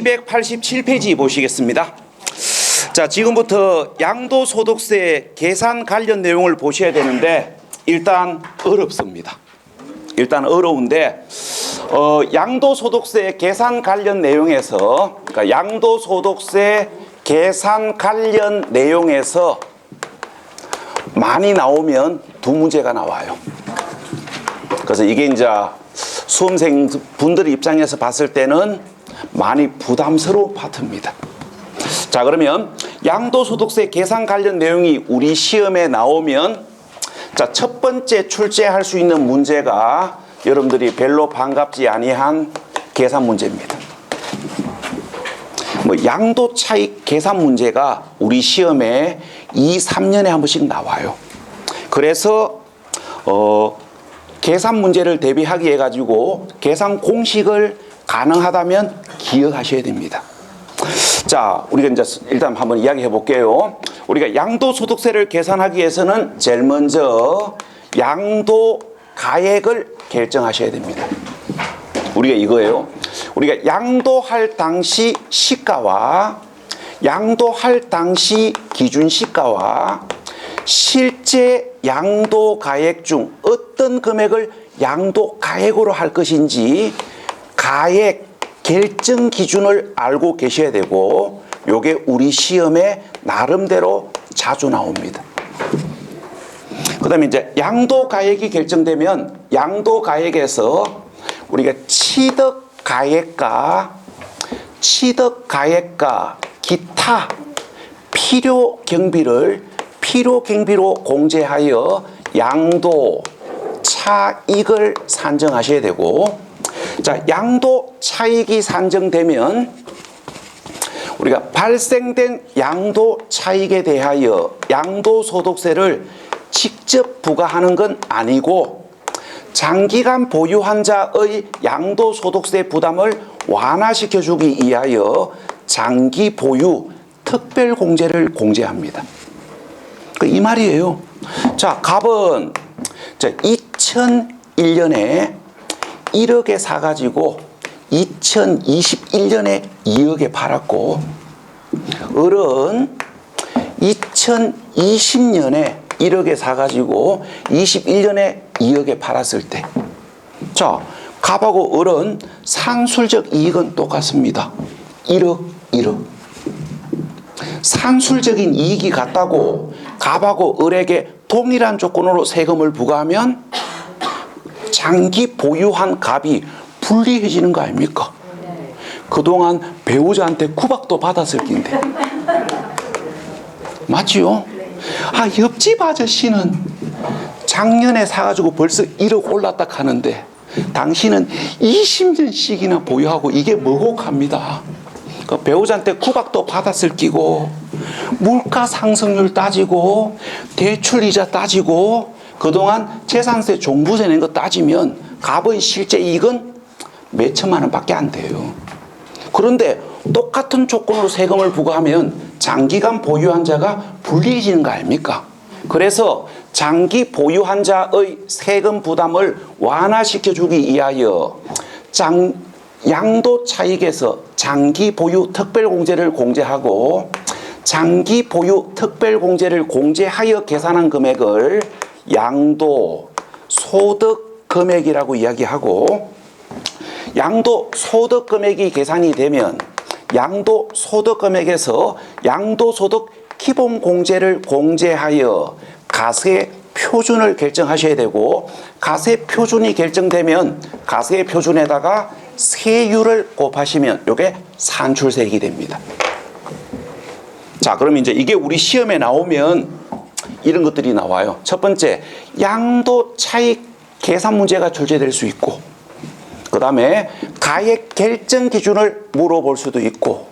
287페이지 보시겠습니다. 자, 지금부터 양도소득세 계산 관련 내용을 보셔야 되는데 일단 어렵습니다. 일단 어려운데 양도소득세 계산 관련 내용에서 그러니까 양도소득세 계산 관련 내용에서 많이 나오면 두 문제가 나와요. 그래서 이게 이제 수험생 분들 입장에서 봤을 때는 많이 부담스러운 파트입니다. 자, 그러면 양도소득세 계산 관련 내용이 우리 시험에 나오면 자, 첫 번째 출제할 수 있는 문제가 여러분들이 별로 반갑지 아니한 계산 문제입니다. 양도 차익 계산 문제가 우리 시험에 2, 3년에 한 번씩 나와요. 그래서 계산 문제를 대비하기 해 가지고 계산 공식을 가능하다면 기억하셔야 됩니다. 자, 우리가 이제 일단 한번 이야기해 볼게요. 우리가 양도소득세를 계산하기 위해서는 제일 먼저 양도가액을 결정하셔야 됩니다. 우리가 이거예요. 우리가 양도할 당시 시가와 양도할 당시 기준 시가와 실제 양도가액 중 어떤 금액을 양도가액으로 할 것인지 가액 결정 기준을 알고 계셔야 되고, 요게 우리 시험에 나름대로 자주 나옵니다. 그 다음에 이제 양도가액이 결정되면 양도가액에서 우리가 취득가액과 기타 필요경비로 공제하여 양도 차익을 산정하셔야 되고, 자, 양도 차익이 산정되면 우리가 발생된 양도 차익에 대하여 양도소득세를 직접 부과하는 건 아니고 장기간 보유한 자의 양도소득세 부담을 완화시켜주기 위하여 장기 보유 특별공제를 공제합니다. 이 말이에요. 자, 갑은 2001년에 1억에 사가지고 2021년에 2억에 팔았고, 을은 2020년에 1억에 사가지고 21년에 2억에 팔았을 때, 자, 갑하고 을은 산술적 이익은 똑같습니다. 1억. 산술적인 이익이 같다고 갑하고 을에게 동일한 조건으로 세금을 부과하면 장기 보유한 갑이 불리해지는 거 아닙니까? 그동안 배우자한테 구박도 받았을 낀데. 맞지요? 아, 옆집 아저씨는 작년에 사가지고 벌써 1억 올랐다 하는데 당신은 20년씩이나 보유하고 이게 뭐고 합니다. 그 배우자한테 구박도 받았을 끼고 물가 상승률 따지고 대출이자 따지고 그동안 재산세 종부세 낸 거 따지면 갑의 실제 이익은 몇 천만 원밖에 안 돼요. 그런데 똑같은 조건으로 세금을 부과하면 장기간 보유한 자가 불리해지는 거 아닙니까? 그래서 장기 보유한 자의 세금 부담을 완화시켜주기 위하여 양도 차익에서 장기 보유 특별공제를 공제하고 장기 보유 특별공제를 공제하여 계산한 금액을 양도 소득 금액이라고 이야기하고, 양도 소득 금액이 계산이 되면 양도 소득 금액에서 양도 소득 기본 공제를 공제하여 가세 표준을 결정하셔야 되고, 가세 표준이 결정되면 가세 표준에다가 세율을 곱하시면 이게 산출세액이 됩니다. 자, 그럼 이제 이게 우리 시험에 나오면 이런 것들이 나와요. 첫 번째, 양도 차익 계산 문제가 출제될 수 있고, 그 다음에 가액 결정 기준을 물어볼 수도 있고,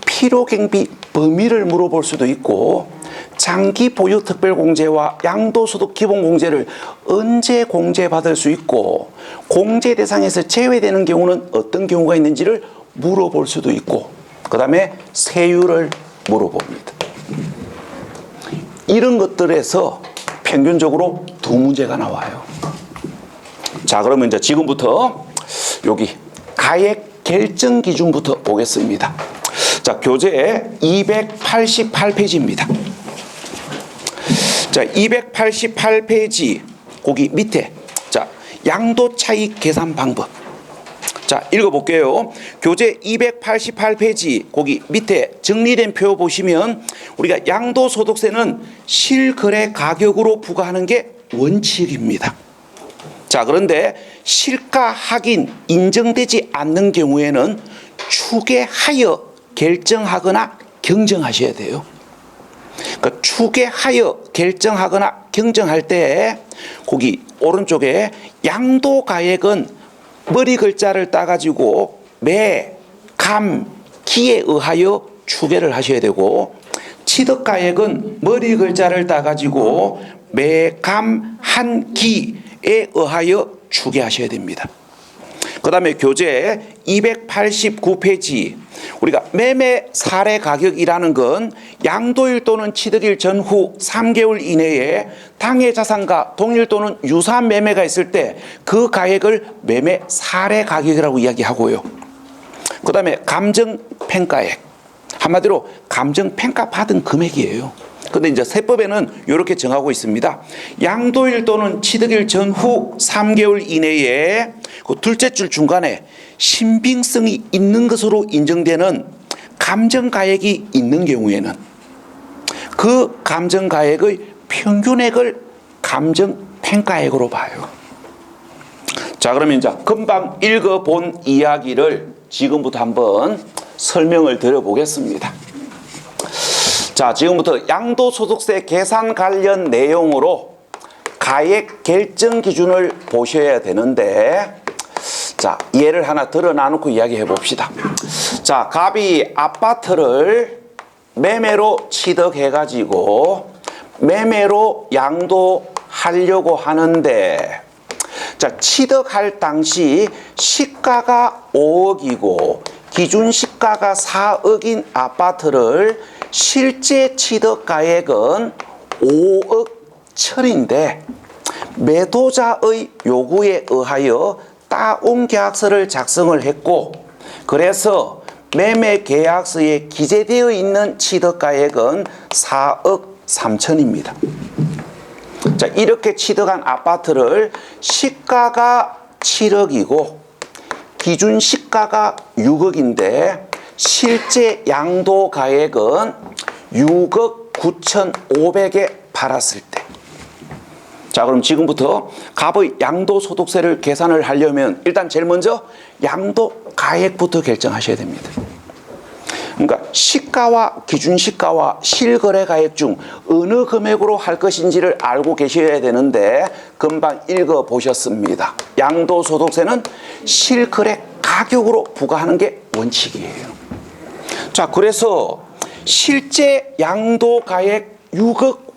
필요경비 범위를 물어볼 수도 있고, 장기 보유 특별공제와 양도소득 기본공제를 언제 공제받을 수 있고, 공제 대상에서 제외되는 경우는 어떤 경우가 있는지를 물어볼 수도 있고, 그 다음에 세율을 물어봅니다. 이런 것들에서 평균적으로 두 문제가 나와요. 자, 그러면 이제 지금부터 여기 가액 결정 기준부터 보겠습니다. 자, 교재 288페이지입니다. 자, 288페이지 거기 밑에 자, 양도 차익 계산 방법. 자, 읽어볼게요. 교재 288페이지 거기 밑에 정리된 표 보시면 우리가 양도소득세는 실거래 가격으로 부과하는 게 원칙입니다. 자, 그런데 실가 확인 인정되지 않는 경우에는 추계하여 결정하거나 경정하셔야 돼요. 그러니까 추계하여 결정하거나 경정할 때 거기 오른쪽에 양도가액은 머리 글자를 따가지고 매, 감, 기에 의하여 추계를 하셔야 되고, 취득가액은 머리 글자를 따가지고 매, 감, 한, 기에 의하여 추계하셔야 됩니다. 그 다음에 교재 289페이지 우리가 매매 사례 가격이라는 건 양도일 또는 취득일 전후 3개월 이내에 당해 자산과 동일 또는 유사한 매매가 있을 때 그 가액을 매매 사례 가격이라고 이야기하고요. 그 다음에 감정평가액, 한마디로 감정평가 받은 금액이에요. 근데 이제 세법에는 이렇게 정하고 있습니다. 양도일 또는 취득일 전후 3개월 이내에 그 둘째 줄 중간에 신빙성이 있는 것으로 인정되는 감정가액이 있는 경우에는 그 감정가액의 평균액을 감정평가액으로 봐요. 자, 그러면 이제 금방 읽어본 이야기를 지금부터 한번 설명을 드려보겠습니다. 자, 지금부터 양도소득세 계산 관련 내용으로 가액 결정 기준을 보셔야 되는데, 자, 예를 하나 들어 나누고 이야기해 봅시다. 자, 갑이 아파트를 매매로 취득해 가지고 매매로 양도하려고 하는데, 자, 취득할 당시 시가가 5억이고 기준 시가가 4억인 아파트를 실제 취득가액은 5억 천인데 매도자의 요구에 의하여 따옴계약서를 작성을 했고, 그래서 매매계약서에 기재되어 있는 취득가액은 4억 3천입니다. 자, 이렇게 취득한 아파트를 시가가 7억이고 기준 시가가 6억인데 실제 양도가액은 6억 9,500에 팔았을 때. 자, 그럼 지금부터 갑의 양도소득세를 계산을 하려면 일단 제일 먼저 양도가액부터 결정하셔야 됩니다. 그러니까 시가와 기준 시가와 실거래가액 중 어느 금액으로 할 것인지를 알고 계셔야 되는데 금방 읽어보셨습니다. 양도소득세는 실거래 가격으로 부과하는 게 원칙이에요. 자, 그래서 실제 양도가액 6억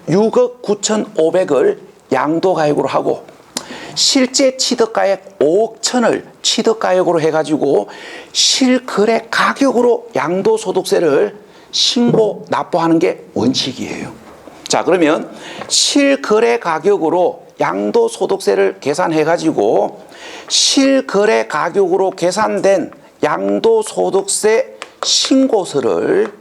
9,500을 양도가액으로 하고 실제 취득가액 5억 천을 취득가액으로 해가지고 실거래 가격으로 양도소득세를 신고 납부하는 게 원칙이에요. 자, 그러면 실거래 가격으로 양도소득세를 계산해가지고 실거래 가격으로 계산된 양도소득세 신고서를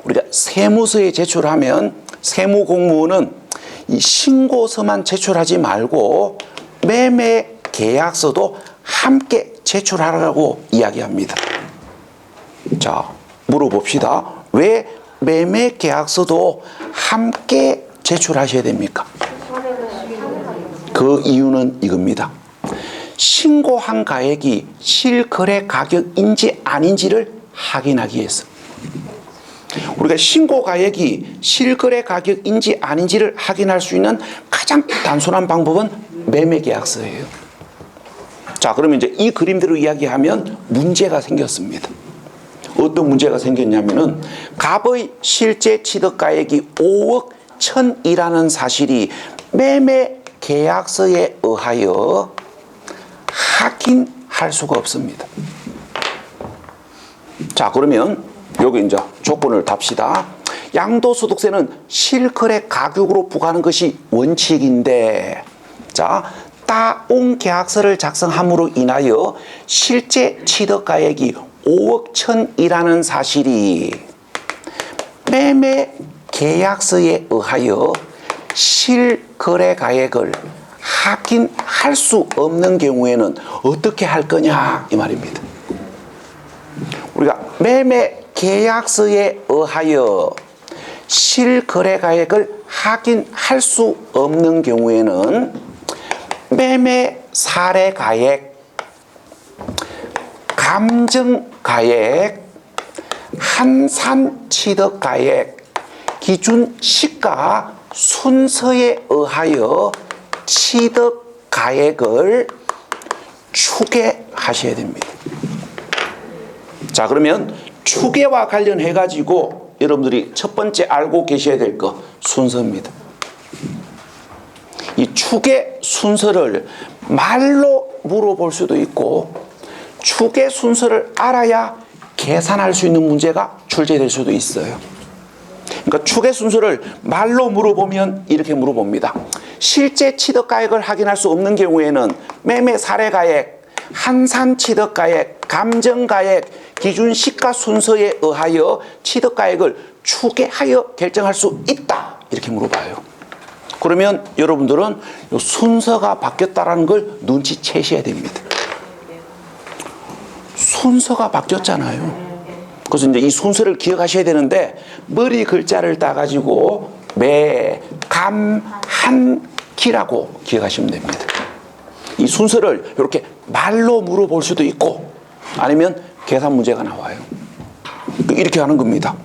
우리가 세무서에 제출하면 세무공무원은 이 신고서만 제출하지 말고 매매 계약서도 함께 제출하라고 이야기합니다. 자, 물어봅시다. 왜 매매 계약서도 함께 제출하셔야 됩니까? 그 이유는 이겁니다. 신고한 가액이 실거래 가격인지 아닌지를 확인하기 위해서. 우리가 신고 가액이 실거래 가격인지 아닌지를 확인할 수 있는 가장 단순한 방법은 매매계약서예요. 자, 그러면 이제 이 그림대로 이야기하면 문제가 생겼습니다. 어떤 문제가 생겼냐면은 갑의 실제 취득가액이 5억 1,000이라는 사실이 매매계약서에 의하여 확인할 수가 없습니다. 자, 그러면 여기 이제 조건을 답시다. 양도소득세는 실거래 가격으로 부과하는 것이 원칙인데, 자, 다운 계약서를 작성함으로 인하여 실제 취득가액이 5억 1,000이라는 사실이 매매 계약서에 의하여 실거래가액을 확인할 수 없는 경우에는 어떻게 할 거냐 이 말입니다. 우리가 매매 계약서에 의하여 실거래가액을 확인할 수 없는 경우에는 매매 사례가액, 감정가액, 한산취득가액, 기준 시가 순서에 의하여 취득가액을 추계하셔야 됩니다. 자, 그러면 추계와 관련해 가지고 여러분들이 첫 번째 알고 계셔야 될 거 순서입니다. 이 추계 순서를 말로 물어볼 수도 있고 추계 순서를 알아야 계산할 수 있는 문제가 출제될 수도 있어요. 그러니까 추계 순서를 말로 물어보면 이렇게 물어봅니다. 실제 취득가액을 확인할 수 없는 경우에는 매매 사례가액, 한산취득가액, 감정가액, 기준시가 순서에 의하여 취득가액을 추계하여 결정할 수 있다. 이렇게 물어봐요. 그러면 여러분들은 이 순서가 바뀌었다는 걸 눈치채셔야 됩니다. 순서가 바뀌었잖아요. 그래서 이제 이 순서를 기억하셔야 되는데 머리 글자를 따가지고 매, 감, 한, 기라고 기억하시면 됩니다. 이 순서를 이렇게 말로 물어볼 수도 있고 아니면 계산 문제가 나와요. 이렇게 하는 겁니다.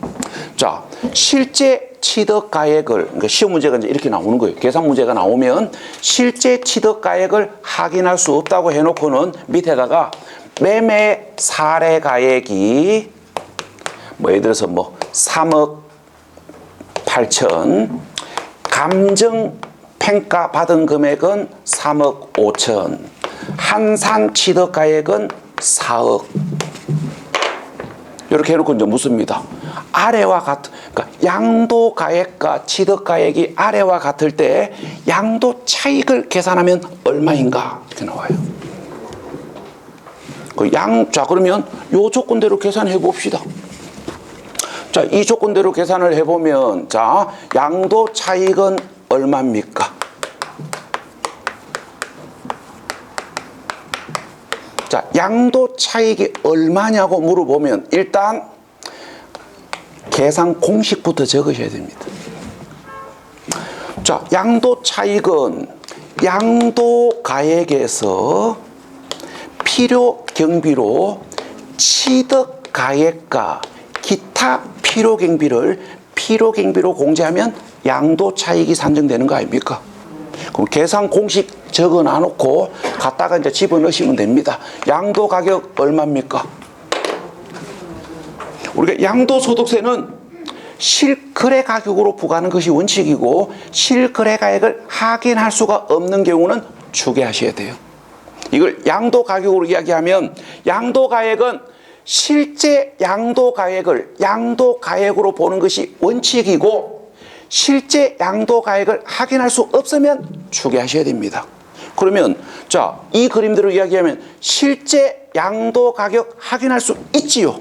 자, 실제 취득가액을, 그러니까 시험 문제가 이제 이렇게 나오는 거예요. 계산 문제가 나오면 실제 취득가액을 확인할 수 없다고 해놓고는 밑에다가 매매 사례가액이 뭐 예를 들어서 뭐 3억 8천, 감정 평가 받은 금액은 3억 5천, 한산 취득가액은 4억. 이렇게 해놓고 이제 묻습니다. 아래와 같은, 그러니까 양도가액과 취득가액이 아래와 같을 때 양도 차익을 계산하면 얼마인가 이렇게 나와요. 자, 그러면 요 조건대로 계산해 봅시다. 자, 이 조건대로 계산을 해보면, 자, 양도 차익은 얼마입니까? 자, 양도 차익이 얼마냐고 물어보면 일단 계산 공식부터 적으셔야 됩니다. 자, 양도 차익은 양도가액에서 필요 경비로 취득가액과 기타 필요 경비로 공제하면 양도 차익이 산정되는 거 아닙니까? 그럼 계산 공식 적어 놔놓고 갖다가 이제 집어넣으시면 됩니다. 양도 가격 얼마입니까? 우리가 양도소득세는 실거래 가격으로 부과하는 것이 원칙이고 실거래 가액을 확인할 수가 없는 경우는 추계하셔야 돼요. 이걸 양도 가격으로 이야기하면 양도 가액은 실제 양도 가액을 양도 가액으로 보는 것이 원칙이고 실제 양도 가액을 확인할 수 없으면 추계하셔야 됩니다. 그러면 자, 이 그림대로 이야기하면 실제 양도 가격 확인할 수 있지요.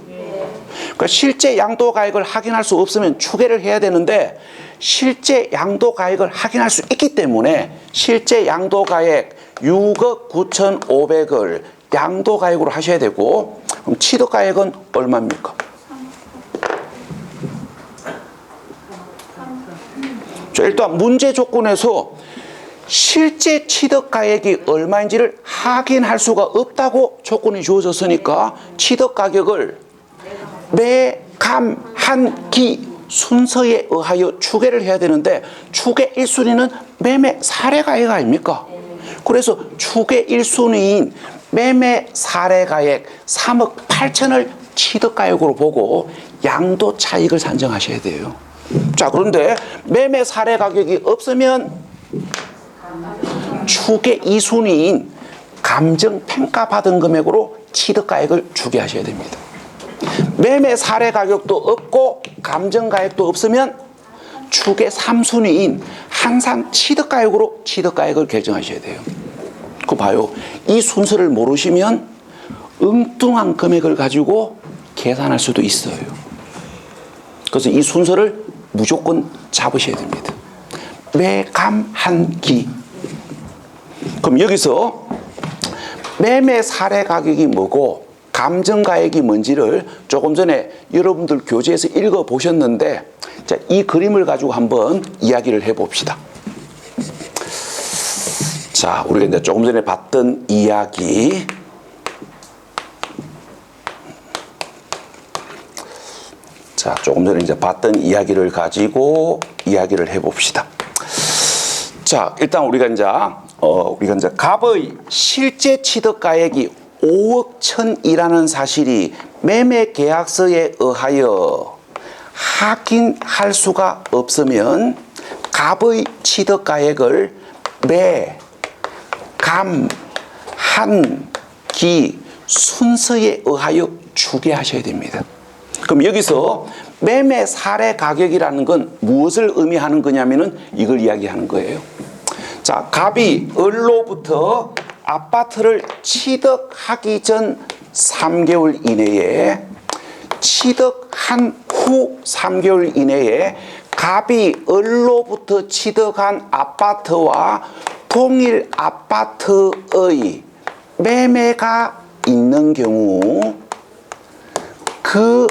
그러니까 실제 양도 가액을 확인할 수 없으면 추계를 해야 되는데 실제 양도 가액을 확인할 수 있기 때문에 실제 양도 가액 6억 9,500을 양도 가액으로 하셔야 되고 그럼 취득 가액은 얼마입니까? 자, 일단 문제 조건에서 실제 취득 가액이 얼마인지를 확인할 수가 없다고 조건이 주어졌으니까 취득 가격을 매, 감, 한, 기 순서에 의하여 추계를 해야 되는데 추계 1순위는 매매 사례가액 아닙니까? 그래서 추계 1순위인 매매 사례가액 3억 8천을 취득가액으로 보고 양도 차익을 산정하셔야 돼요. 자, 그런데 매매 사례가격이 없으면 추계 2순위인 감정평가받은 금액으로 취득가액을 추계하셔야 됩니다. 매매 사례 가격도 없고 감정가액도 없으면 추계 3순위인 한산 취득가액으로 취득가액을 결정하셔야 돼요. 그거 봐요. 이 순서를 모르시면 엉뚱한 금액을 가지고 계산할 수도 있어요. 그래서 이 순서를 무조건 잡으셔야 됩니다. 매감 한 기. 그럼 여기서 매매 사례 가격이 뭐고 감정가액이 뭔지를 조금 전에 여러분들 교재에서 읽어보셨는데, 자, 이 그림을 가지고 한번 이야기를 해봅시다. 자, 우리가 이제 조금 전에 봤던 이야기. 자, 조금 전에 이제 봤던 이야기를 가지고 이야기를 해봅시다. 자, 일단 우리가 이제 갑의 실제 취득가액이 5억 1,000이라는 사실이 매매 계약서에 의하여 확인할 수가 없으면 갑의 취득가액을 매, 감, 한, 기 순서에 의하여 추계하셔야 됩니다. 그럼 여기서 매매 사례 가격이라는 건 무엇을 의미하는 거냐면은 이걸 이야기하는 거예요. 자, 갑이 을로부터 아파트를 취득하기 전 3개월 이내에, 취득한 후 3개월 이내에 갑이 을로부터 취득한 아파트와 동일 아파트의 매매가 있는 경우 그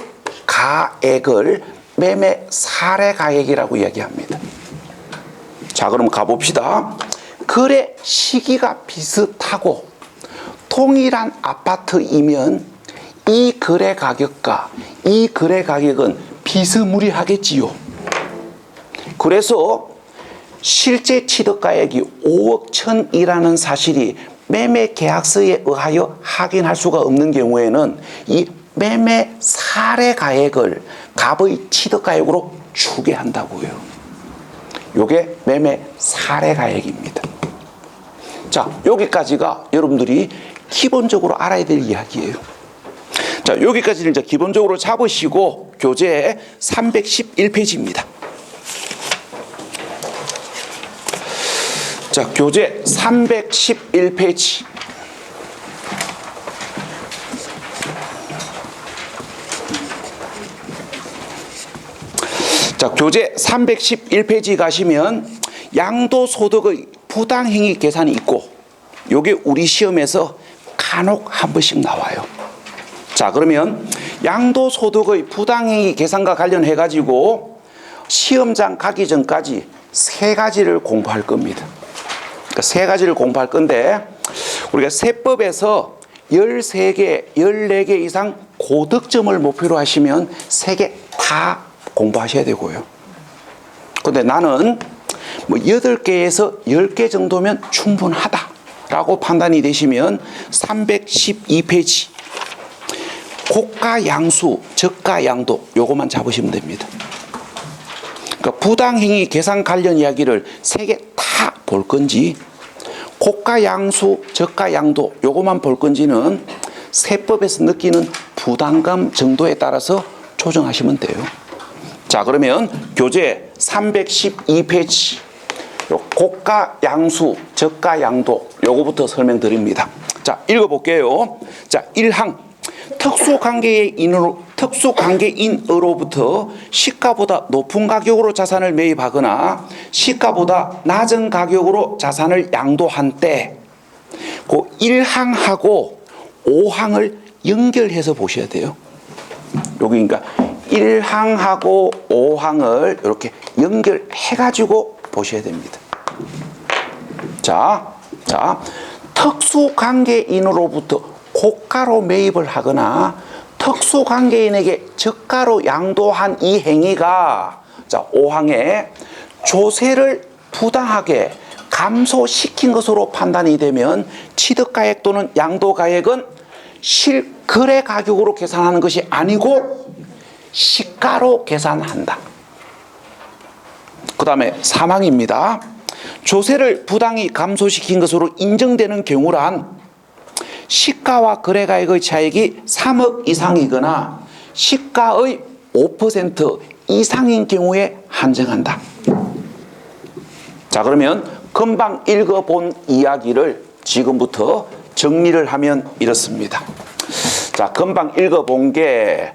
가액을 매매 사례 가액이라고 이야기합니다. 자, 그럼 가봅시다. 거래 시기가 비슷하고 동일한 아파트이면 이 거래 가격과 이 거래 가격은 비스무리하겠지요. 그래서 실제 취득가액이 5억 1,000이라는 사실이 매매 계약서에 의하여 확인할 수가 없는 경우에는 이 매매 사례 가액을 갑의 취득가액으로 추계한다고요. 요게 매매 사례 가액입니다. 자, 여기까지가 여러분들이 기본적으로 알아야 될 이야기예요. 자, 여기까지는 이제 기본적으로 잡으시고 교재 311페이지입니다. 자, 교재 311페이지. 자, 교재 311페이지 가시면 양도소득의 부당행위 계산이 있고, 요게 우리 시험에서 간혹 한 번씩 나와요. 자, 그러면 양도소득의 부당행위 계산과 관련해 가지고 시험장 가기 전까지 세 가지를 공부할 겁니다. 그러니까 세 가지를 공부할 건데, 우리가 세법에서 13개, 14개 이상 고득점을 목표로 하시면 3개 다 공부하셔야 되고요. 근데 나는 뭐 8개에서 10개 정도면 충분하다라고 판단이 되시면 312페이지 고가 양수, 저가 양도 요것만 잡으시면 됩니다. 그러니까 부당행위 계산 관련 이야기를 3개 다 볼 건지, 고가 양수, 저가 양도 요것만 볼 건지는 세법에서 느끼는 부담감 정도에 따라서 조정하시면 돼요. 자, 그러면 교재 312페이지 고가 양수, 저가 양도 요거부터 설명드립니다. 자, 읽어볼게요. 자, 1항 특수관계인으로부터 시가보다 높은 가격으로 자산을 매입하거나 시가보다 낮은 가격으로 자산을 양도한 때, 그 1항하고 5항을 연결해서 보셔야 돼요. 여기 그러니까 1항하고 5항을 이렇게 연결해가지고 보셔야 됩니다. 자, 특수관계인으로부터 고가로 매입을 하거나 특수관계인에게 저가로 양도한 이 행위가, 자, 5항에 조세를 부당하게 감소시킨 것으로 판단이 되면 취득가액 또는 양도가액은 실거래 가격으로 계산하는 것이 아니고 시가로 계산한다. 그 다음에 3항입니다. 조세를 부당히 감소시킨 것으로 인정되는 경우란 시가와 거래가액의 차익이 3억 이상이거나 시가의 5% 이상인 경우에 한정한다. 자, 그러면 금방 읽어본 이야기를 지금부터 정리를 하면 이렇습니다. 자, 금방 읽어본 게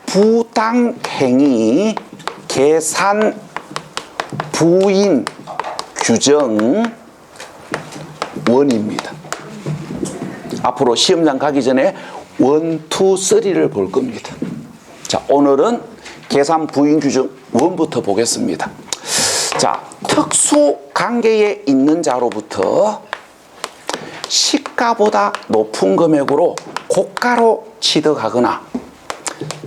부당행위 계산 부인 규정 원입니다. 앞으로 시험장 가기 전에 1, 2, 3를 볼 겁니다. 자, 오늘은 계산 부인 규정 1부터 보겠습니다. 자, 특수 관계에 있는 자로부터 시가보다 높은 금액으로 고가로 취득하거나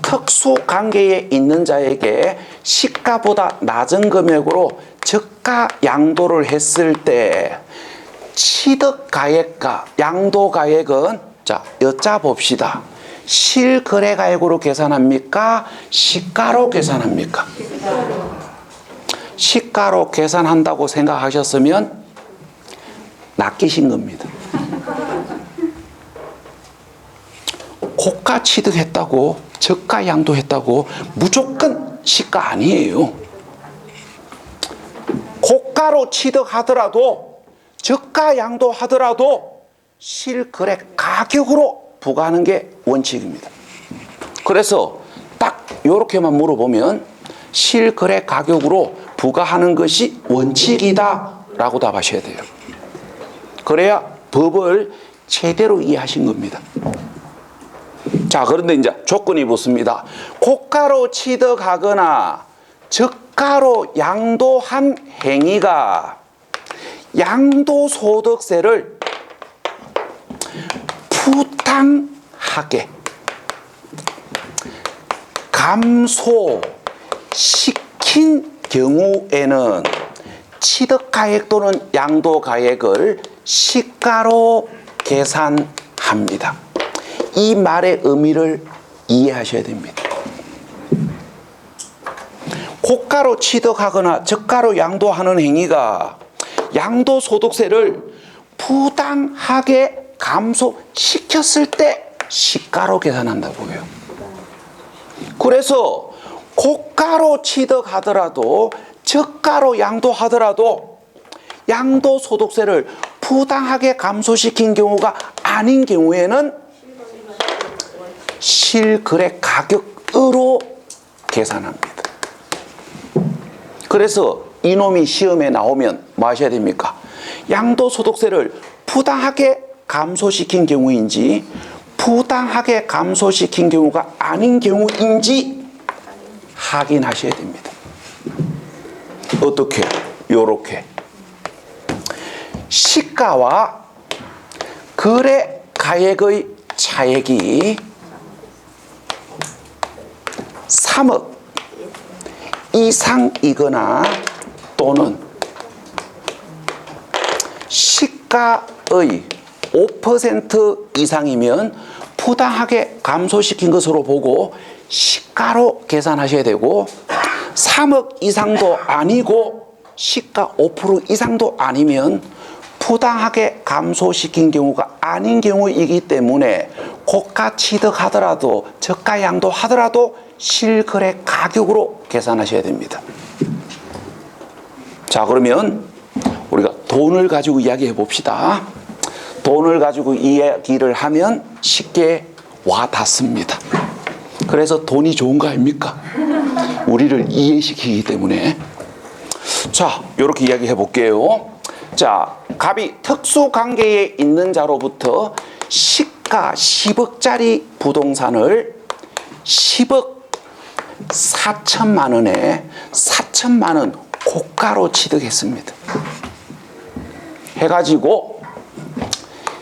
특수 관계에 있는 자에게 시가보다 낮은 금액으로 저가 양도를 했을 때 취득가액과 양도가액은 자, 여쭤봅시다. 실거래가액으로 계산합니까? 시가로 계산합니까? 시가로 계산한다고 생각하셨으면 낚이신 겁니다. 고가 취득했다고 저가 양도했다고 무조건 시가 아니에요. 고가로 취득하더라도 저가 양도하더라도 실거래 가격으로 부과하는 게 원칙입니다. 그래서 딱 이렇게만 물어보면 실거래 가격으로 부과하는 것이 원칙이다 라고 답하셔야 돼요. 그래야 법을 제대로 이해하신 겁니다. 자, 그런데 이제 조건이 붙습니다. 고가로 취득하거나 저가로 양도한 행위가 양도소득세를 부당하게 감소시킨 경우에는 취득가액 또는 양도가액을 시가로 계산합니다. 이 말의 의미를 이해하셔야 됩니다. 고가로 취득하거나 저가로 양도하는 행위가 양도소득세를 부당하게 감소시켰을 때 시가로 계산한다고요. 그래서 고가로 취득하더라도 저가로 양도하더라도 양도소득세를 부당하게 감소시킨 경우가 아닌 경우에는 실거래 가격으로 계산합니다. 그래서 이놈이 시험에 나오면 뭐 하셔야 됩니까? 양도소득세를 부당하게 감소시킨 경우인지 부당하게 감소시킨 경우가 아닌 경우인지 확인하셔야 됩니다. 어떻게? 요렇게 시가와 거래 가액의 차액이 3억 이상이거나 또는 시가의 5% 이상이면 부당하게 감소시킨 것으로 보고 시가로 계산하셔야 되고 3억 이상도 아니고 시가 5% 이상도 아니면 부당하게 감소시킨 경우가 아닌 경우이기 때문에 고가 취득하더라도 저가 양도하더라도 실거래 가격으로 계산하셔야 됩니다. 자, 그러면 우리가 돈을 가지고 이야기해 봅시다. 돈을 가지고 이야기를 하면 쉽게 와 닿습니다. 그래서 돈이 좋은 거 아닙니까? 우리를 이해시키기 때문에. 자, 이렇게 이야기해 볼게요. 자, 갑이 특수관계에 있는 자로부터 시가 10억짜리 부동산을 10억 4천만 원에 4천만 원 고가로 취득했습니다. 해가지고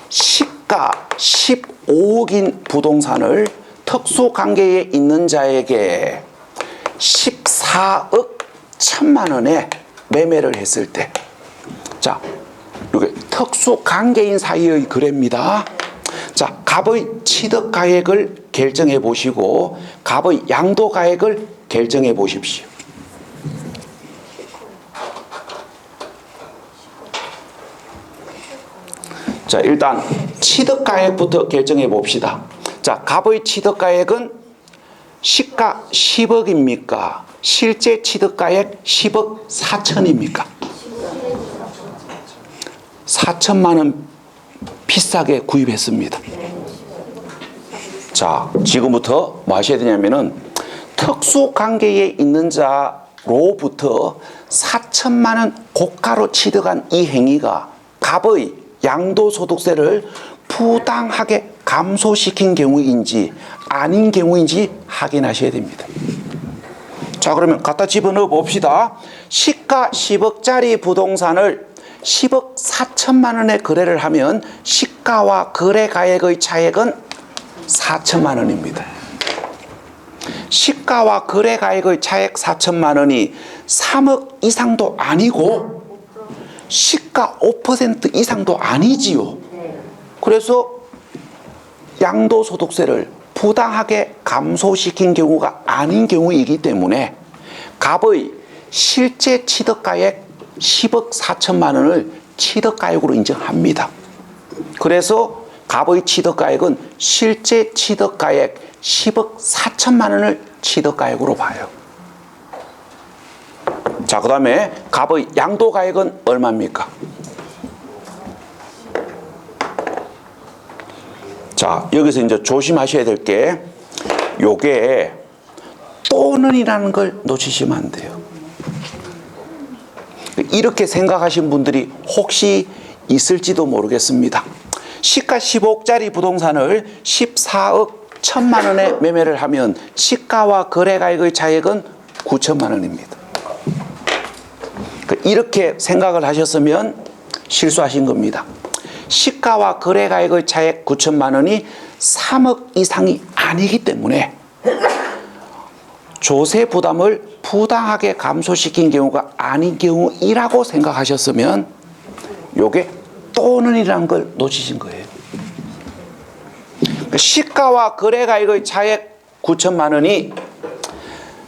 시가 15억인 부동산을 특수관계에 있는 자에게 14억 1천만 원에 매매를 했을 때, 자, 이게 특수관계인 사이의 거래입니다. 자, 갑의 취득가액을 결정해 보시고 갑의 양도가액을 결정해 보십시오. 자, 일단 취득가액부터 결정해 봅시다. 자, 갑의 취득가액은 시가 10억입니까? 실제 취득가액 10억 4천입니까? 4천만 원 비싸게 구입했습니다. 자, 지금부터 뭐 하셔야 되냐면은 특수관계에 있는 자로부터 4천만 원 고가로 취득한 이 행위가 갑의 양도소득세를 부당하게 감소시킨 경우인지 아닌 경우인지 확인하셔야 됩니다. 자, 그러면 갖다 집어넣어 봅시다. 시가 10억짜리 부동산을 10억 4천만 원에 거래를 하면 시가와 거래가액의 차액은 4천만 원입니다. 시가와 거래가액의 차액 4천만 원이 3억 이상도 아니고 시가 5% 이상도 아니지요. 그래서 양도소득세를 부당하게 감소시킨 경우가 아닌 경우이기 때문에 갑의 실제 취득가액 10억 4천만 원을 취득가액으로 인정합니다. 그래서 갑의 취득가액은 실제 취득가액 10억 4천만 원을 취득가액으로 봐요. 자, 그 다음에 갑의 양도가액은 얼마입니까? 자, 여기서 이제 조심하셔야 될 게 요게 또는이라는 걸 놓치시면 안 돼요. 이렇게 생각하신 분들이 혹시 있을지도 모르겠습니다. 시가 15억짜리 부동산을 14억 1천만 원에 매매를 하면 시가와 거래가액의 차액은 9천만 원입니다. 이렇게 생각을 하셨으면 실수하신 겁니다. 시가와 거래가액의 차액 9천만 원이 3억 이상이 아니기 때문에 조세 부담을 부당하게 감소시킨 경우가 아닌 경우이라고 생각하셨으면 요게 또는이라는 걸 놓치신 거예요. 시가와 거래가액의 차액 9천만 원이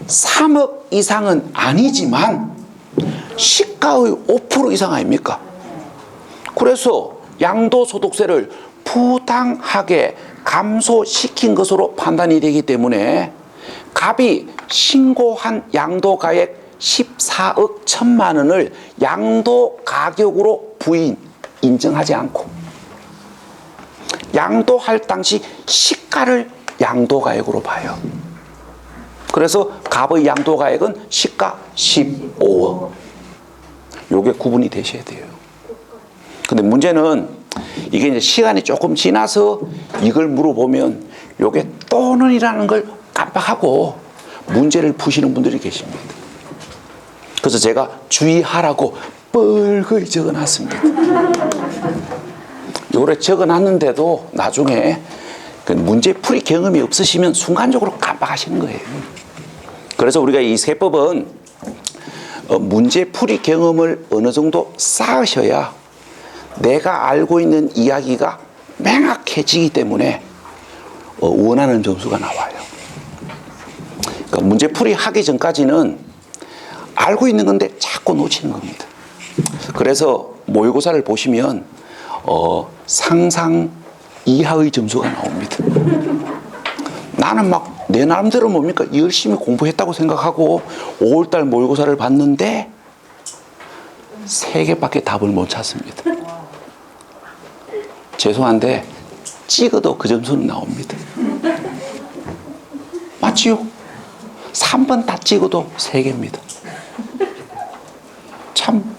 3억 이상은 아니지만 시가의 5% 이상 아닙니까? 그래서 양도소득세를 부당하게 감소시킨 것으로 판단이 되기 때문에 갑이 신고한 양도가액 14억 1천만 원을 양도가격으로 인정하지 않고 양도할 당시 시가를 양도가액으로 봐요. 그래서 갑의 양도가액은 시가 15억. 요게 구분이 되셔야 돼요. 근데 문제는 이게 이제 시간이 조금 지나서 이걸 물어보면 요게 또는이라는 걸 깜빡하고 문제를 푸시는 분들이 계십니다. 그래서 제가 주의하라고 뻘겋게 적어놨습니다. 요래 적어놨는데도 나중에 그 문제풀이 경험이 없으시면 순간적으로 깜빡하시는 거예요. 그래서 우리가 이 세법은 문제풀이 경험을 어느 정도 쌓으셔야 내가 알고 있는 이야기가 명확해지기 때문에 원하는 점수가 나와요. 그러니까 문제풀이 하기 전까지는 알고 있는 건데 자꾸 놓치는 겁니다. 그래서 모의고사를 보시면 상상 이하의 점수가 나옵니다. 나는 막 내 나름대로 뭡니까? 열심히 공부했다고 생각하고 5월달 모의고사를 봤는데 3개밖에 답을 못 찾습니다. 죄송한데 찍어도 그 점수는 나옵니다. 맞지요? 3번 다 찍어도 3개입니다. 참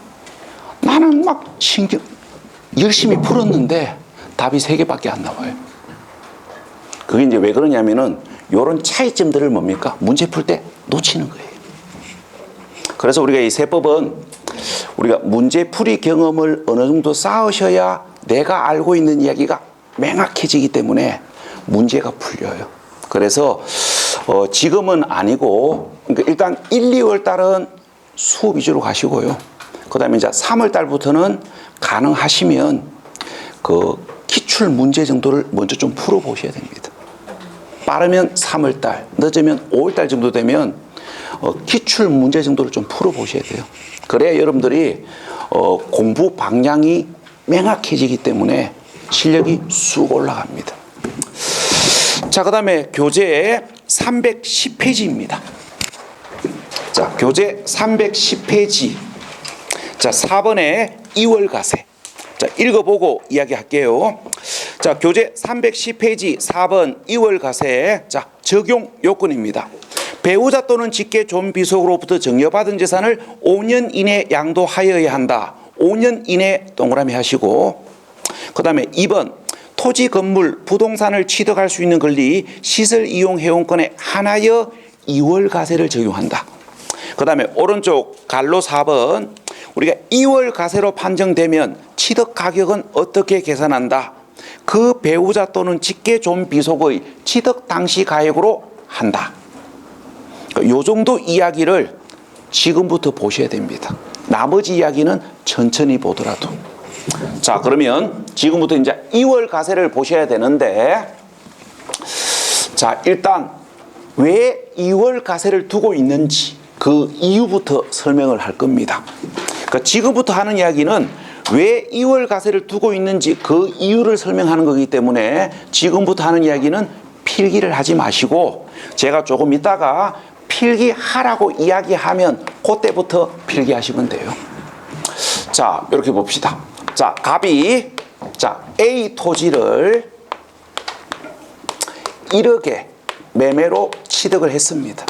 나는 막 열심히 풀었는데 답이 3개밖에 안 나와요. 그게 이제 왜 그러냐면은 요런 차이점들을 뭡니까? 문제 풀 때 놓치는 거예요. 그래서 우리가 이 세법은 우리가 문제풀이 경험을 어느 정도 쌓으셔야 내가 알고 있는 이야기가 명확해지기 때문에 문제가 풀려요. 그래서 지금은 아니고 그러니까 일단 1, 2월 달은 수업 위주로 가시고요. 그 다음에 이제 3월 달부터는 가능하시면 그 기출 문제 정도를 먼저 좀 풀어보셔야 됩니다. 빠르면 3월 달, 늦으면 5월 달 정도 되면 기출 문제 정도를 좀 풀어보셔야 돼요. 그래야 여러분들이 공부 방향이 명확해지기 때문에 실력이 쑥 올라갑니다. 자, 그 다음에 교재 310페이지입니다. 자, 교재 310페이지. 자, 4번에 2월 가세. 자, 읽어보고 이야기할게요. 자, 교재 310페이지 4번 2월 가세. 자, 적용 요건입니다. 배우자 또는 직계 존비속으로부터 증여받은 재산을 5년 이내 양도하여야 한다. 5년 이내 동그라미 하시고, 그 다음에 2번 토지, 건물, 부동산을 취득할 수 있는 권리, 시설 이용 회원권에 한하여 2월 가세를 적용한다. 그 다음에 오른쪽 갈로 4번 우리가 2월 가세로 판정되면 취득 가격은 어떻게 계산한다. 그 배우자 또는 직계 존비속의 취득 당시 가액으로 한다. 요 정도 이야기를 지금부터 보셔야 됩니다. 나머지 이야기는 천천히 보더라도. 자, 그러면 지금부터 이제 2월 가세를 보셔야 되는데, 자, 일단 왜 2월 가세를 두고 있는지 그 이유부터 설명을 할 겁니다. 그러니까 지금부터 하는 이야기는 왜 2월 가세를 두고 있는지 그 이유를 설명하는 거기 때문에 지금부터 하는 이야기는 필기를 하지 마시고, 제가 조금 있다가 필기하라고 이야기하면 그때부터 필기하시면 돼요. 자, 이렇게 봅시다. 자, 갑이 자 A 토지를 1억에 매매로 취득을 했습니다.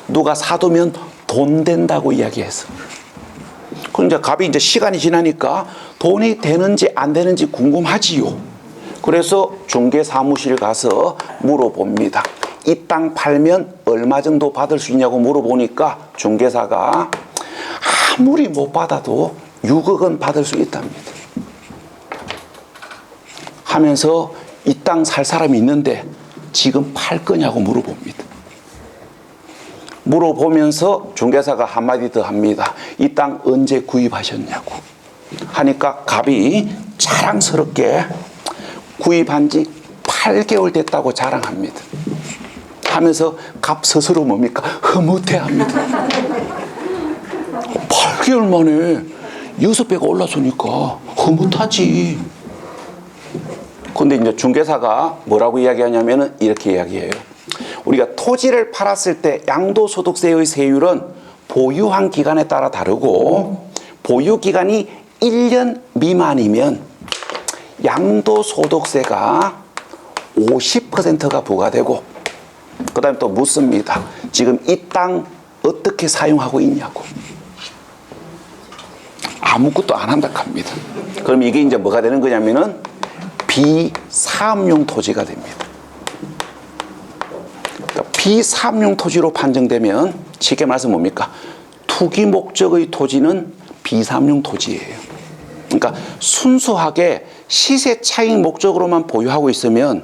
누가 사두면 돈 된다고 이야기했어. 그럼 이제 갑이 이제 시간이 지나니까 돈이 되는지 안 되는지 궁금하지요. 그래서 중개 사무실 가서 물어봅니다. 이 땅 팔면 얼마 정도 받을 수 있냐고 물어보니까 중개사가 아무리 못 받아도 6억은 받을 수 있답니다. 하면서 이 땅 살 사람이 있는데 지금 팔 거냐고 물어봅니다. 물어보면서 중개사가 한마디 더 합니다. 이 땅 언제 구입하셨냐고 하니까 갑이 자랑스럽게 구입한 지 8개월 됐다고 자랑합니다. 하면서 갑 스스로 뭡니까? 흐뭇해합니다. 8개월 만에 6배가 올라서니까 흐뭇하지. 근데 이제 중개사가 뭐라고 이야기하냐면은 이렇게 이야기해요. 우리가 토지를 팔았을 때 양도소득세의 세율은 보유한 기간에 따라 다르고, 보유 기간이 1년 미만이면 양도소득세가 50%가 부과되고, 그 다음에 또 묻습니다. 지금 이 땅 어떻게 사용하고 있냐고. 아무것도 안 한다 합니다. 그럼 이게 이제 뭐가 되는 거냐면은 비사업용 토지가 됩니다. 그러니까 비사업용 토지로 판정되면 쉽게 말해서 뭡니까? 투기 목적의 토지는 비사업용 토지예요. 그러니까 순수하게 시세 차익 목적으로만 보유하고 있으면,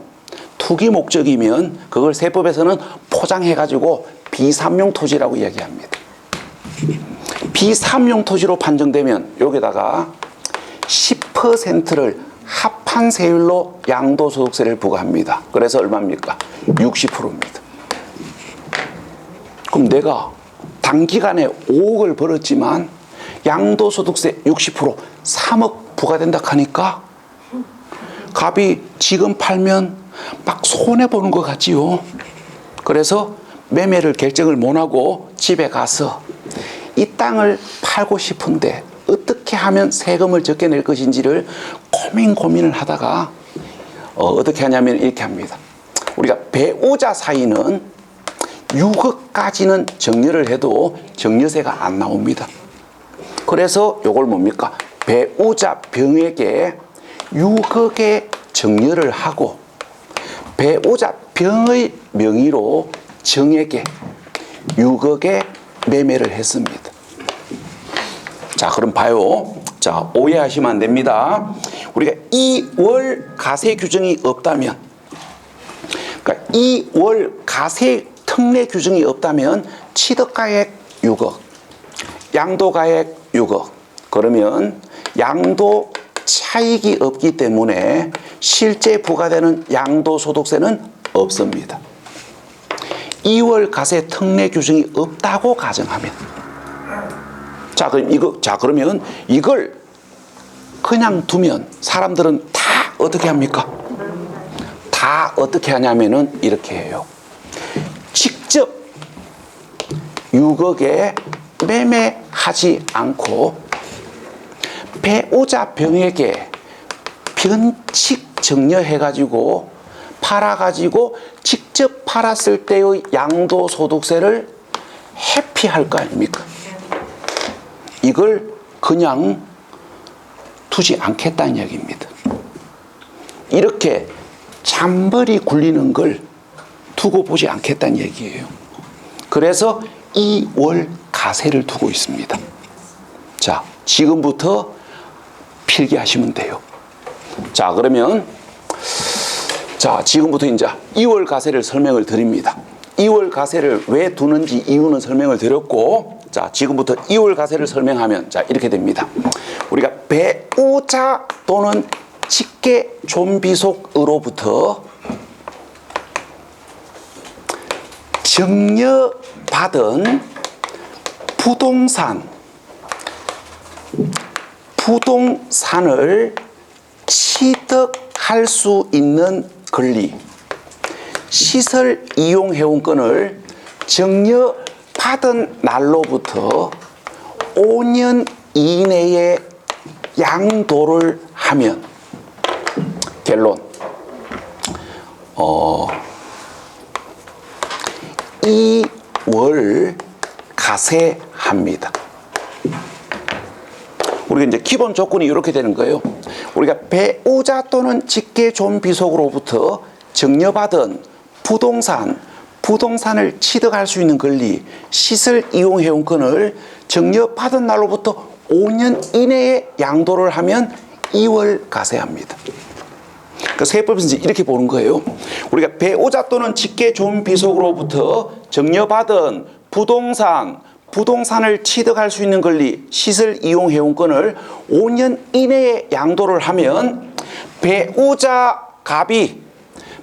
투기 목적이면 그걸 세법에서는 포장해가지고 비사업용 토지라고 이야기합니다. 비사업용 토지로 판정되면 여기다가 10%를 합한 세율로 양도소득세를 부과합니다. 그래서 얼마입니까? 60%입니다. 그럼 내가 단기간에 5억을 벌었지만 양도소득세 60% 3억 부과된다 하니까 갑이 지금 팔면 막 손해보는 것 같지요. 그래서 매매를 결정을 못하고 집에 가서 이 땅을 팔고 싶은데 어떻게 하면 세금을 적게 낼 것인지를 고민을 하다가 어떻게 하냐면 이렇게 합니다. 우리가 배우자 사이는 6억까지는 정려를 해도 정려세가 안 나옵니다. 그래서 요걸 뭡니까? 배우자 병에게 6억의 정려를 하고 배우자 병의 명의로 정에게 6억에 매매를 했습니다. 자, 그럼 봐요. 자, 오해하시면 안 됩니다. 우리가 2월 가세 규정이 없다면, 그러니까 2월 가세 특례 규정이 없다면 취득가액 6억, 양도가액 6억. 그러면 양도 차익이 없기 때문에 실제 부과되는 양도소득세는 없습니다. 2월 가세 특례 규정이 없다고 가정하면, 그러면 이걸 그냥 두면 사람들은 다 어떻게 합니까? 다 어떻게 하냐면은 이렇게 해요. 직접 6억에 매매하지 않고 배우자 병에게 변칙 정려해가지고 팔아가지고 직접 팔았을 때의 양도소득세를 회피할 거 아닙니까? 이걸 그냥 두지 않겠다는 얘기입니다. 이렇게 잔벌이 굴리는 걸 두고 보지 않겠다는 얘기예요. 그래서 2월 가세를 두고 있습니다. 자, 지금부터 필기하시면 돼요. 자, 그러면 자, 지금부터 이제 2월 가세를 설명을 드립니다. 2월 가세를 왜 두는지 이유는 설명을 드렸고, 자, 지금부터 2월 가세를 설명하면 자, 이렇게 됩니다. 우리가 배우자 또는 직계 존비속으로부터 증여받은 부동산을 취득할 수 있는 권리, 시설 이용회원권을 증여받은 날로부터 5년 이내에 양도를 하면, 결론 2월 가세합니다. 우리가 이제 기본 조건이 이렇게 되는 거예요. 우리가 배우자 또는 직계 존비속으로부터 증여받은 부동산을 취득할 수 있는 권리, 시설 이용 회원권을 증여받은 날로부터 5년 이내에 양도를 하면 2월 가세합니다. 그 세법에서 이렇게 보는 거예요. 우리가 배우자 또는 직계 존비속으로부터 증여받은 부동산을 취득할 수 있는 권리, 시설 이용 회원권을 5년 이내에 양도를 하면 배우자 갑이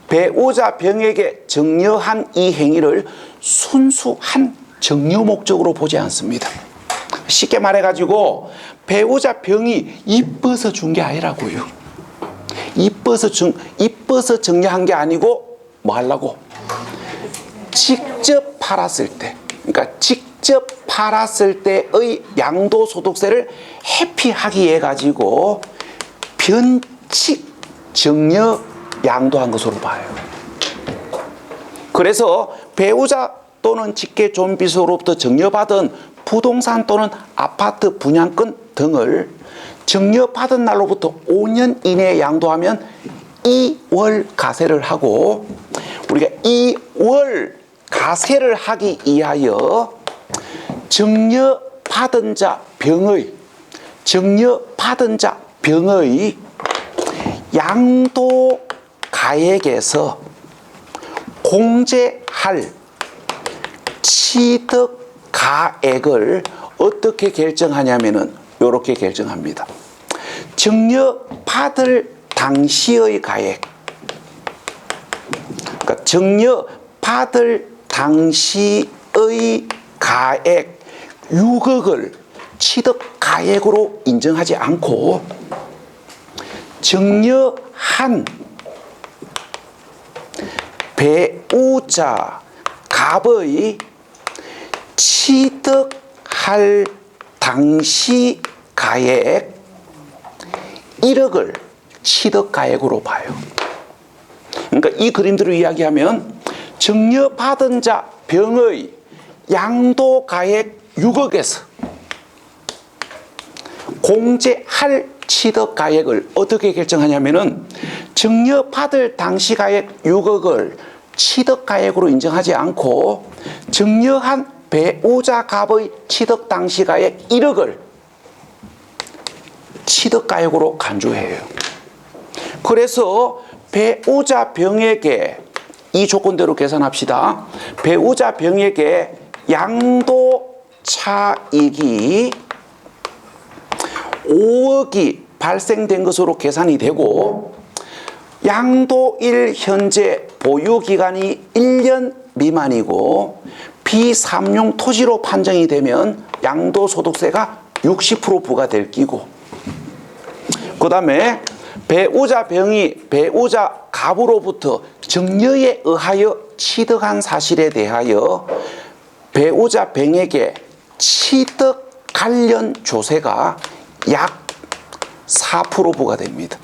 배우자 병에게 증여한 이 행위를 순수한 증여 목적으로 보지 않습니다. 쉽게 말해가지고 배우자 병이 이뻐서 준 게 아니라고요. 이뻐서 증여한 게 아니고 뭐 하려고? 직접 팔았을 때, 그러니까 직접 팔았을 때의 양도소득세를 회피하기 위해 가지고 변칙 증여 양도한 것으로 봐요. 그래서 배우자 또는 직계 존비속으로부터 증여받은 부동산 또는 아파트 분양권 등을 증여받은 날로부터 5년 이내에 양도하면 2월 가세를 하고, 우리가 2월 가세를 하기 위하여 증여받은 자 병의 양도 가액에서 공제할 취득 가액을 어떻게 결정하냐면은 이렇게 결정합니다. 증여받을 당시의 가액, 그러니까 증여받을 당시의 가액 6억을 취득 가액으로 인정하지 않고 증여한 배우자 갑의 취득할 당시 가액 1억을 취득 가액으로 봐요. 그러니까 이 그림대로 이야기하면 증여받은 자 병의 양도 가액 6억에서 공제할 취득 가액을 어떻게 결정하냐면은 증여받을 당시 가액 6억을 취득 가액으로 인정하지 않고 증여한 배우자 갑의 취득 당시 가액 1억을 취득 가액으로 간주해요. 그래서 배우자 병에게 이 조건대로 계산합시다. 배우자 병에게 양도 차익이 5억이 발생된 것으로 계산이 되고, 양도일 현재 보유기간이 1년 미만이고 비삼용 토지로 판정이 되면 양도소득세가 60% 부과될 끼고, 그 다음에 배우자 병이 배우자 갑으로부터 증여에 의하여 취득한 사실에 대하여 배우자 병에게 취득 관련 조세가 약 4% 부과됩니다.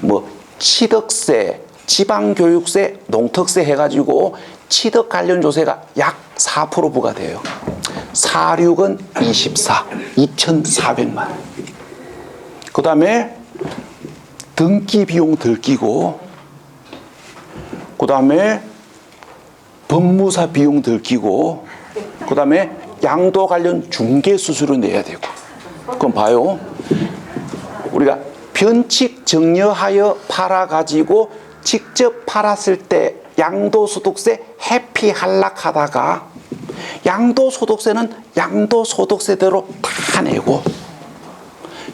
뭐 취득세, 지방교육세, 농특세 해가지고 취득 관련 조세가 약 4% 부과돼요. 4,6은 24, 2,400만 원. 그 다음에 등기 비용 덜 끼고, 그 다음에 법무사 비용 덜 끼고, 그 다음에 양도 관련 중개 수수료 내야 되고. 그럼 봐요. 우리가 변칙 정려하여 팔아가지고 직접 팔았을 때 양도소득세 회피 할락하다가 양도소득세는 양도소득세대로 다 내고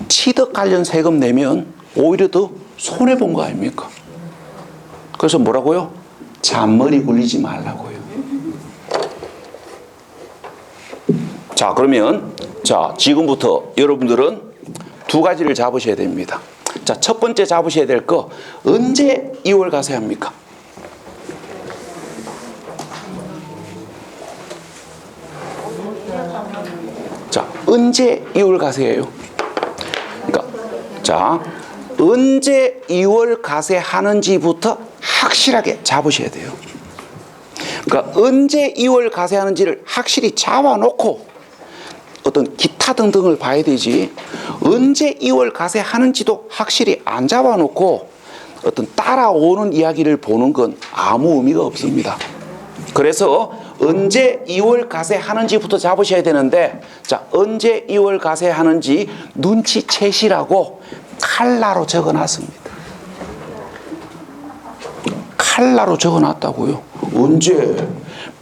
취득 관련 세금 내면 오히려 더 손해본 거 아닙니까? 그래서 뭐라고요? 잔머리 굴리지 말라고요. 자, 그러면 자, 지금부터 여러분들은 두 가지를 잡으셔야 됩니다. 자, 첫 번째 잡으셔야 될 거, 언제 2월 가세합니까? 자, 언제 2월 가세예요? 그러니까 자, 언제 2월 가세하는지부터 확실하게 잡으셔야 돼요. 그러니까 언제 2월 가세하는지를 확실히 잡아놓고 어떤 기타 등등을 봐야 되지, 언제 2월 가세하는지도 확실히 안 잡아놓고 어떤 따라오는 이야기를 보는 건 아무 의미가 없습니다. 그래서 언제 2월 가세하는지부터 잡으셔야 되는데, 자, 언제 2월 가세하는지 눈치채시라고 칼라로 적어놨습니다. 칼라로 적어놨다고요? 언제?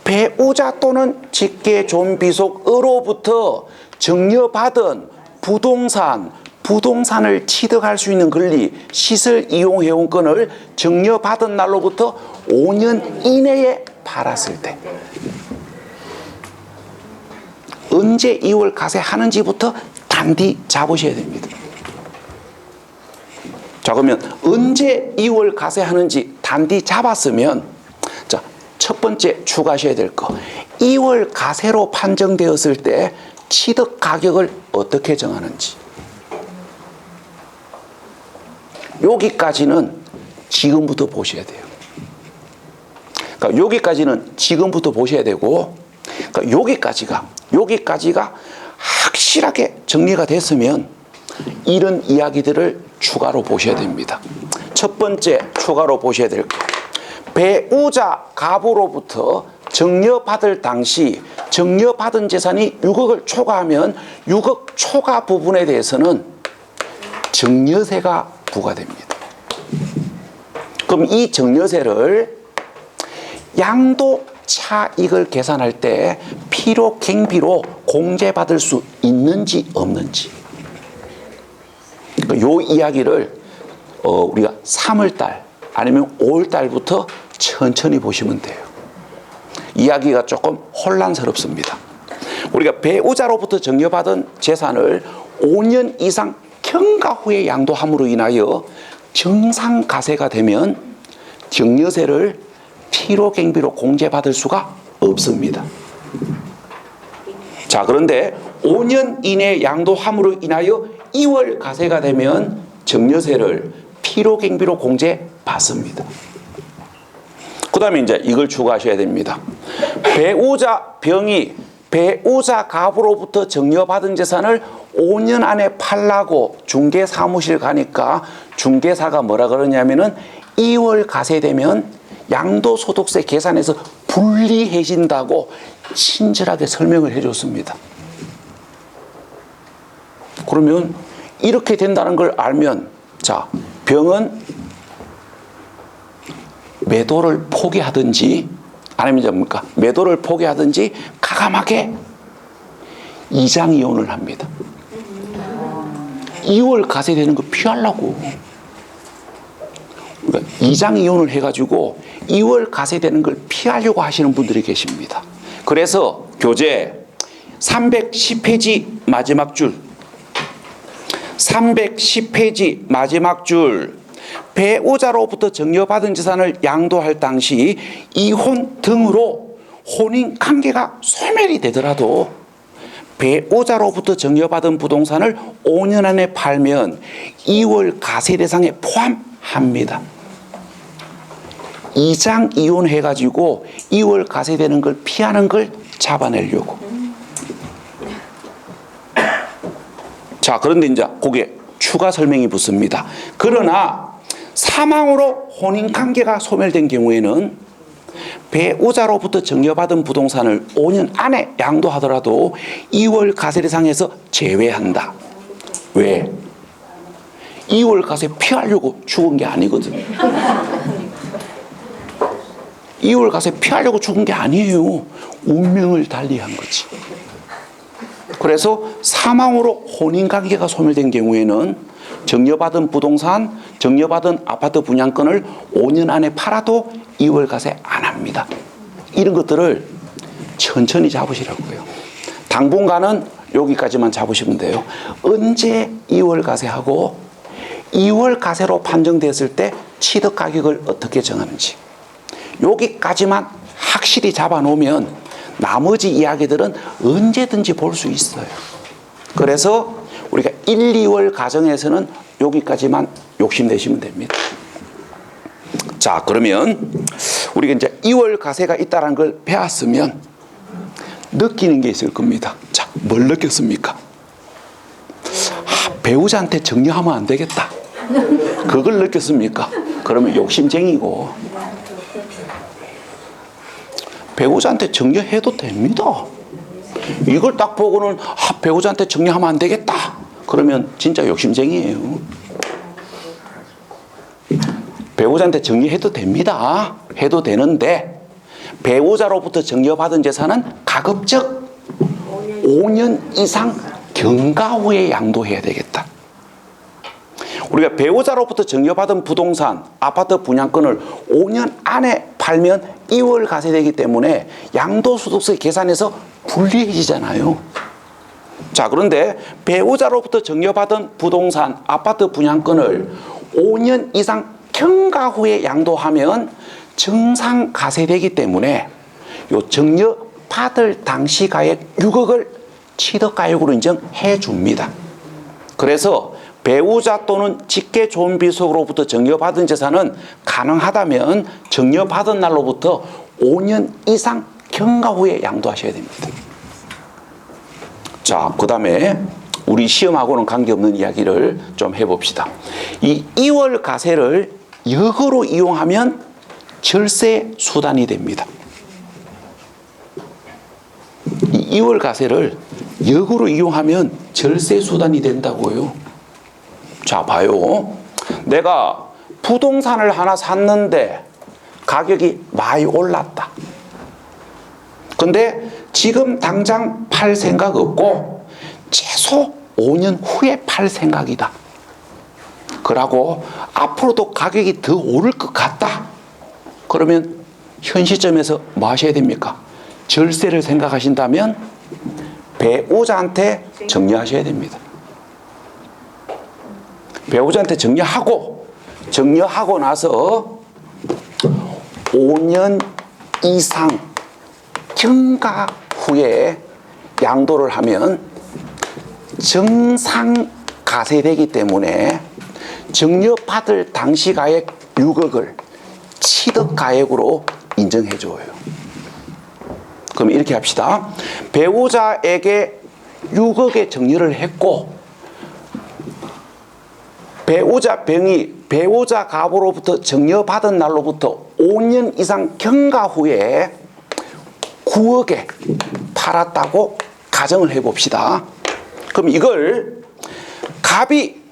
배우자 또는 직계 존비속으로부터 증여받은 부동산을 취득할 수 있는 권리, 시설 이용회원권을 증여받은 날로부터 5년 이내에 팔았을 때, 언제 2월 가세하는지부터 단디 잡으셔야 됩니다. 자, 그러면 언제 2월 가세하는지 단디 잡았으면, 자, 첫 번째 추가하셔야 될 거, 2월 가세로 판정되었을 때 취득 가격을 어떻게 정하는지. 여기까지는 지금부터 보셔야 돼요. 그러니까 여기까지는 지금부터 보셔야 되고, 그러니까 여기까지가 확실하게 정리가 됐으면 이런 이야기들을 추가로 보셔야 됩니다. 첫 번째 추가로 보셔야 될 거, 배우자 가부로부터 증여받을 당시 증여받은 재산이 6억을 초과하면 6억 초과 부분에 대해서는 증여세가 부과됩니다. 그럼 이 증여세를 양도 차익을 계산할 때 필요 갱비로 공제받을 수 있는지 없는지, 요 이야기를 우리가 3월달 아니면 5월달부터 천천히 보시면 돼요. 이야기가 조금 혼란스럽습니다. 우리가 배우자로부터 증여받은 재산을 5년 이상 경과 후에 양도함으로 인하여 정상가세가 되면 증여세를 필요갱비로 공제받을 수가 없습니다. 자, 그런데 5년 이내 양도함으로 인하여 2월 가세가 되면 증여세를 필요갱비로 공제받습니다. 그 다음에 이제 이걸 추가하셔야 됩니다. 배우자 가부로부터 증여받은 재산을 5년 안에 팔라고 중개사무실 가니까 중개사가 뭐라 그러냐면은 2월 가세되면 양도소득세 계산에서 분리해진다고 친절하게 설명을 해줬습니다. 그러면 이렇게 된다는 걸 알면, 자, 병은 매도를 포기하든지 아니면 뭡니까? 매도를 포기하든지 가감하게 이장이혼을 합니다. 2월 가세되는 거 피하려고. 그러니까 이장이혼을 해가지고 2월 가세되는 걸 피하려고 하시는 분들이 계십니다. 그래서 교재 310페이지 마지막 줄, 310페이지 마지막 줄, 배우자로부터 증여받은 재산을 양도할 당시 이혼 등으로 혼인관계가 소멸이 되더라도 배우자로부터 증여받은 부동산을 5년 안에 팔면 2월 과세 대상에 포함합니다. 이장 이혼해가지고 2월 과세되는 걸 피하는 걸 잡아내려고. 자, 그런데 이제 거기에 추가 설명이 붙습니다. 그러나 사망으로 혼인관계가 소멸된 경우에는 배우자로부터 증여받은 부동산을 5년 안에 양도하더라도 2월 과세 대상에서 제외한다. 왜? 2월 과세 피하려고 죽은 게 아니거든. 2월 과세 피하려고 죽은 게 아니에요. 운명을 달리한 거지. 그래서 사망으로 혼인관계가 소멸된 경우에는 증여받은 부동산, 증여받은 아파트 분양권을 5년 안에 팔아도 2월 과세 안 합니다. 이런 것들을 천천히 잡으시라고요. 당분간은 여기까지만 잡으시면 돼요. 언제 2월 과세하고 2월 과세로 판정됐을 때 취득 가격을 어떻게 정하는지 여기까지만 확실히 잡아놓으면 나머지 이야기들은 언제든지 볼 수 있어요. 그래서 우리가 1, 2월 과정에서는 여기까지만 욕심내시면 됩니다. 자, 그러면 우리가 이제 2월 과세가 있다는 걸 배웠으면 느끼는 게 있을 겁니다. 자, 뭘 느꼈습니까? 배우자한테 증여하면 안 되겠다. 그걸 느꼈습니까? 그러면 욕심쟁이고 배우자한테 증여해도 됩니다. 이걸 딱 보고는 배우자한테 증여하면 안 되겠다. 그러면 진짜 욕심쟁이에요. 배우자한테 증여해도 됩니다. 해도 되는데 배우자로부터 증여받은 재산은 가급적 5년 이상 경과 후에 양도해야 되겠다. 우리가 배우자로부터 증여받은 부동산, 아파트 분양권을 5년 안에 팔면 2월 과세되기 때문에 양도소득세 계산에서 불리해지잖아요. 자, 그런데 배우자로부터 증여받은 부동산, 아파트 분양권을 5년 이상 경과 후에 양도하면 정상 과세되기 때문에 요 증여받을 당시 가액 6억을 취득가액으로 인정해 줍니다. 그래서 배우자 또는 직계존비속으로부터 증여받은 재산은 가능하다면 증여받은 날로부터 5년 이상 경과 후에 양도하셔야 됩니다. 자, 그 다음에 우리 시험하고는 관계없는 이야기를 좀 해봅시다. 이 2월 과세를 역으로 이용하면 절세 수단이 됩니다. 이 2월 과세를 역으로 이용하면 절세 수단이 된다고요. 자, 봐요. 내가 부동산을 하나 샀는데 가격이 많이 올랐다. 근데 지금 당장 팔 생각 없고 최소 5년 후에 팔 생각이다. 그러고 앞으로도 가격이 더 오를 것 같다. 그러면 현 시점에서 뭐 하셔야 됩니까? 절세를 생각하신다면 배우자한테 증여하셔야 됩니다. 배우자한테 증여하고 나서 5년 이상 경과 후에 양도를 하면 정상 과세되기 때문에 증여받을 당시 가액 6억을 취득 가액으로 인정해 줘요. 그럼 이렇게 합시다. 배우자에게 6억의 증여를 했고 배우자 가부로부터 증여받은 날로부터 5년 이상 경과 후에 9억에 팔았다고 가정을 해봅시다. 그럼 이걸 갑이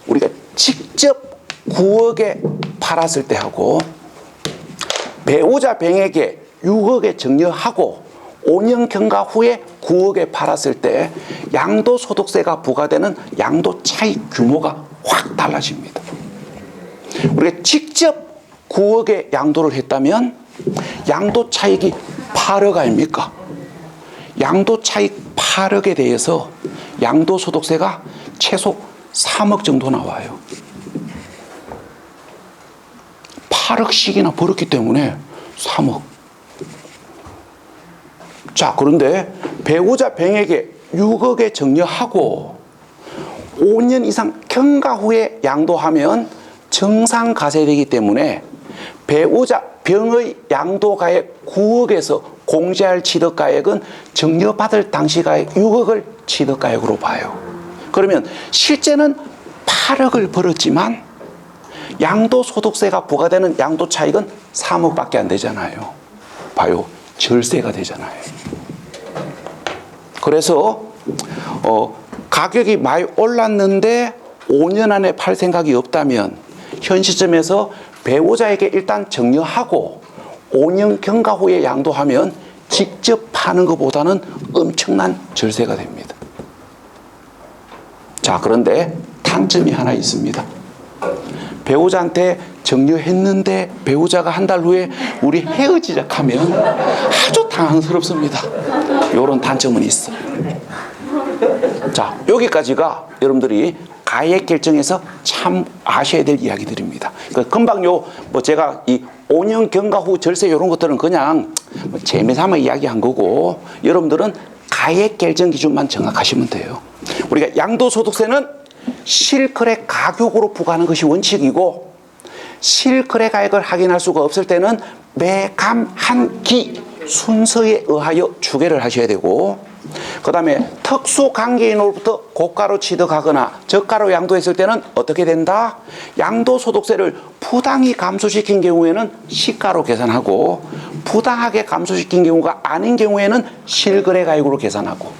우리가 직접 9억에 팔았을 때 하고 배우자 병에게 6억에 증여하고 5년 경과 후에 9억에 팔았을 때 양도소득세가 부과되는 양도 차익 규모가 확 달라집니다. 우리가 직접 9억에 양도를 했다면 양도 차익이 8억 아닙니까? 양도 차익 8억에 대해서 양도소득세가 최소 3억 정도 나와요. 8억씩이나 벌었기 때문에 3억. 자, 그런데 배우자 병에게 6억에 정려하고 5년 이상 경과 후에 양도하면 정상가세되기 때문에 배우자 병의 양도가액 9억에서 공제할 취득가액은 정려받을 당시 가액 6억을 취득가액으로 봐요. 그러면 실제는 8억을 벌었지만 양도소득세가 부과되는 양도차익은 3억밖에 안 되잖아요. 봐요. 절세가 되잖아요. 그래서 가격이 많이 올랐는데 5년 안에 팔 생각이 없다면 현 시점에서 배우자에게 일단 정려하고 5년 경과 후에 양도하면 직접 파는 것보다는 엄청난 절세가 됩니다. 자, 그런데 단점이 하나 있습니다. 배우자한테 정려했는데 배우자가 한 달 후에 우리 헤어지자 하면 아주 당황스럽습니다. 이런 단점은 있어요. 자, 여기까지가 여러분들이 가액 결정에서 참 아셔야 될 이야기들입니다. 금방 제가 이 5년 경과 후 절세 이런 것들은 그냥 재미삼아 이야기한 거고, 여러분들은 가액 결정 기준만 정확하시면 돼요. 우리가 양도소득세는 실거래 가격으로 부과하는 것이 원칙이고, 실거래 가액을 확인할 수가 없을 때는 매감 한 기 순서에 의하여 추계를 하셔야 되고, 그 다음에 특수관계인으로부터 고가로 취득하거나 저가로 양도했을 때는 어떻게 된다? 양도소득세를 부당히 감소시킨 경우에는 시가로 계산하고, 부당하게 감소시킨 경우가 아닌 경우에는 실거래가액으로 계산하고,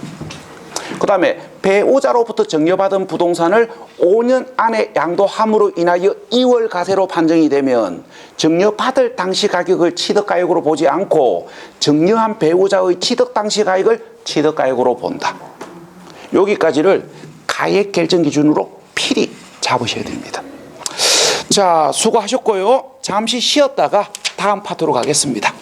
그 다음에 배우자로부터 정려받은 부동산을 5년 안에 양도함으로 인하여 2월 가세로 판정이 되면 정려받을 당시 가격을 취득가액으로 보지 않고 정려한 배우자의 취득 당시 가액을 취득가액으로 본다. 여기까지를 가액 결정 기준으로 필히 잡으셔야 됩니다. 자, 수고하셨고요. 잠시 쉬었다가 다음 파트로 가겠습니다.